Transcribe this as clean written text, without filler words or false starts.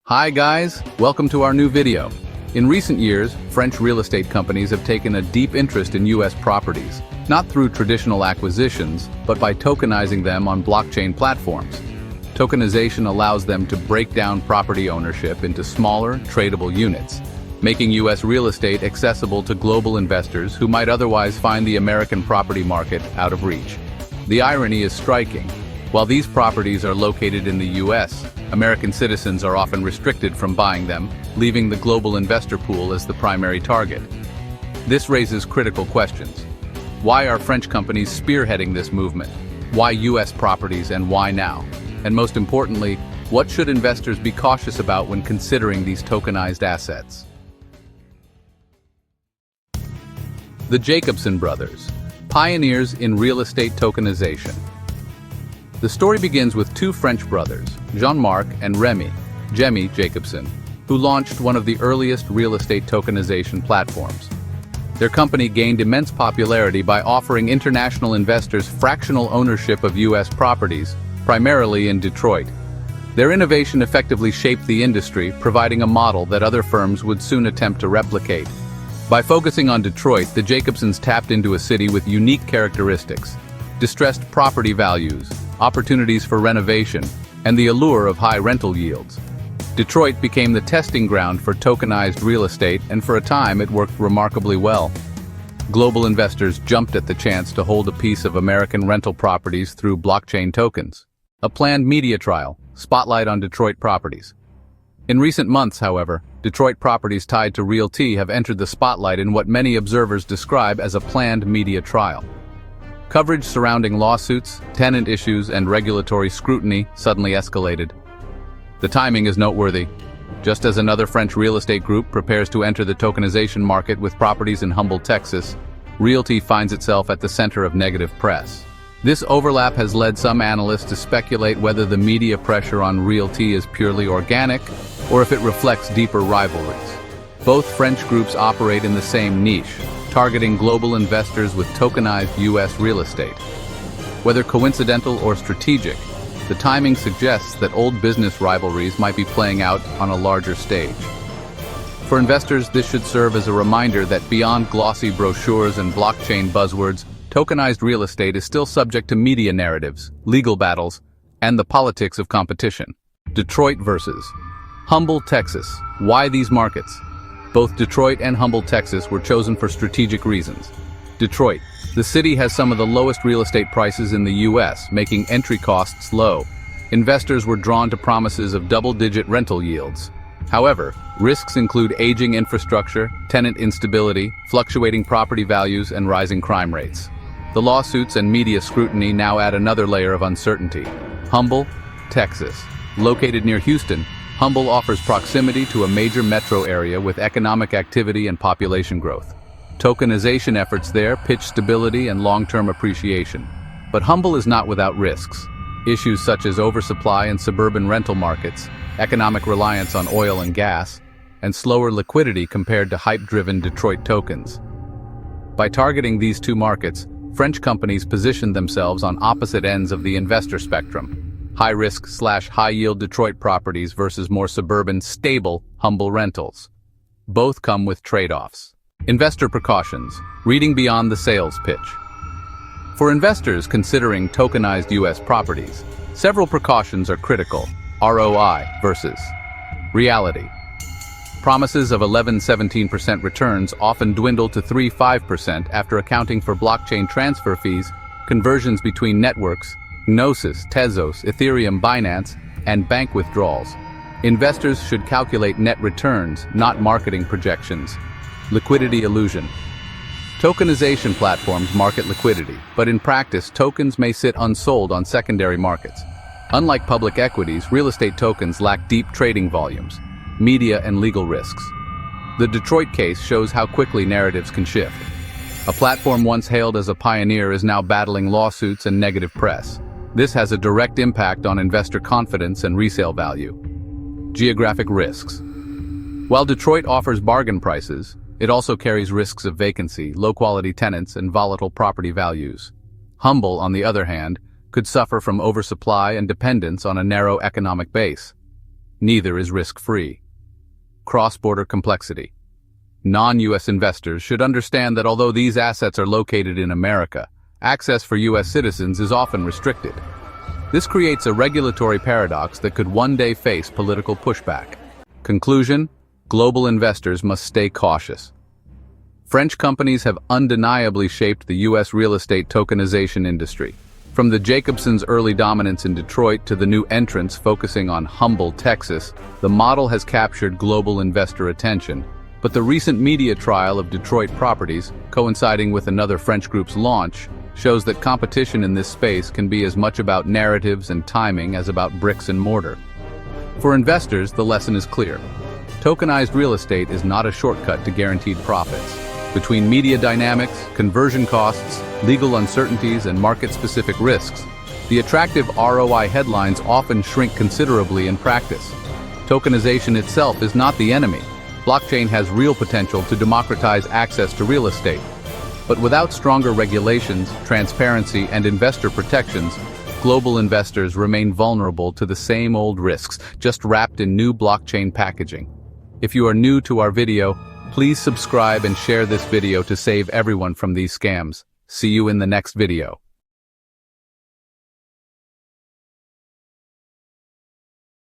Hi guys, welcome to our new video. In recent years, French real estate companies have taken a deep interest in US properties, not through traditional acquisitions, but by tokenizing them on blockchain platforms. Tokenization allows them to break down property ownership into smaller, tradable units, making US real estate accessible to global investors who might otherwise find the American property market out of reach. The irony is striking. While these properties are located in the US, American citizens are often restricted from buying them, leaving the global investor pool as the primary target. This raises critical questions. Why are French companies spearheading this movement? Why US properties and why now? And most importantly, what should investors be cautious about when considering these tokenized assets? The Jacobson brothers, pioneers in real estate tokenization. The story begins with two French brothers, Jean-Marc and Jemmy Jacobson, who launched one of the earliest real estate tokenization platforms. Their company gained immense popularity by offering international investors fractional ownership of US properties, primarily in Detroit. Their innovation effectively shaped the industry, providing a model that other firms would soon attempt to replicate. By focusing on Detroit, the Jacobsons tapped into a city with unique characteristics: distressed property values, opportunities for renovation, and the allure of high rental yields. Detroit became the testing ground for tokenized real estate, and for a time it worked remarkably well. Global investors jumped at the chance to hold a piece of American rental properties through blockchain tokens. A planned media trial, spotlight on Detroit properties. In recent months, however, Detroit properties tied to realty have entered the spotlight in what many observers describe as a planned media trial. Coverage surrounding lawsuits, tenant issues, and regulatory scrutiny suddenly escalated. The timing is noteworthy. Just as another French real estate group prepares to enter the tokenization market with properties in Humboldt, Texas, realty finds itself at the center of negative press. This overlap has led some analysts to speculate whether the media pressure on realty is purely organic or if it reflects deeper rivalries. Both French groups operate in the same niche, targeting global investors with tokenized US real estate. Whether coincidental or strategic, the timing suggests that old business rivalries might be playing out on a larger stage. For investors, this should serve as a reminder that beyond glossy brochures and blockchain buzzwords, tokenized real estate is still subject to media narratives, legal battles, and the politics of competition. Detroit versus Humboldt, Texas. Why these markets? Both Detroit and Humboldt, Texas were chosen for strategic reasons. Detroit. The city has some of the lowest real estate prices in the US, making entry costs low. Investors were drawn to promises of double-digit rental yields. However, risks include aging infrastructure, tenant instability, fluctuating property values, and rising crime rates. The lawsuits and media scrutiny now add another layer of uncertainty. Humboldt, Texas. Located near Houston, Humboldt offers proximity to a major metro area with economic activity and population growth. Tokenization efforts there pitch stability and long-term appreciation. But Humboldt is not without risks. Issues such as oversupply in suburban rental markets, economic reliance on oil and gas, and slower liquidity compared to hype-driven Detroit tokens. By targeting these two markets, French companies positioned themselves on opposite ends of the investor spectrum. High-risk/high-yield Detroit properties versus more suburban, stable, Humboldt rentals. Both come with trade-offs. Investor precautions, reading beyond the sales pitch. For investors considering tokenized US properties, several precautions are critical. ROI versus reality. Promises of 11–17% returns often dwindle to 3–5% after accounting for blockchain transfer fees, conversions between networks, Gnosis, Tezos, Ethereum, Binance, and bank withdrawals. Investors should calculate net returns, not marketing projections. Liquidity illusion. Tokenization platforms market liquidity, but in practice, tokens may sit unsold on secondary markets. Unlike public equities, real estate tokens lack deep trading volumes, media and legal risks. The Detroit case shows how quickly narratives can shift. A platform once hailed as a pioneer is now battling lawsuits and negative press. This has a direct impact on investor confidence and resale value. Geographic risks. While Detroit offers bargain prices, it also carries risks of vacancy, low-quality tenants, and volatile property values. Humboldt, on the other hand, could suffer from oversupply and dependence on a narrow economic base. Neither is risk-free. Cross-border complexity. Non-U.S. investors should understand that although these assets are located in America, access for U.S. citizens is often restricted. This creates a regulatory paradox that could one day face political pushback. Conclusion: global investors must stay cautious. French companies have undeniably shaped the U.S. real estate tokenization industry. From the Jacobsons' early dominance in Detroit to the new entrants focusing on Humble, Texas, the model has captured global investor attention. But the recent media trial of Detroit properties, coinciding with another French group's launch, shows that competition in this space can be as much about narratives and timing as about bricks and mortar. For investors, the lesson is clear. Tokenized real estate is not a shortcut to guaranteed profits. Between media dynamics, conversion costs, legal uncertainties, and market-specific risks, the attractive ROI headlines often shrink considerably in practice. Tokenization itself is not the enemy. Blockchain has real potential to democratize access to real estate. But without stronger regulations, transparency, and investor protections, global investors remain vulnerable to the same old risks, just wrapped in new blockchain packaging. If you are new to our video, please subscribe and share this video to save everyone from these scams. See you in the next video.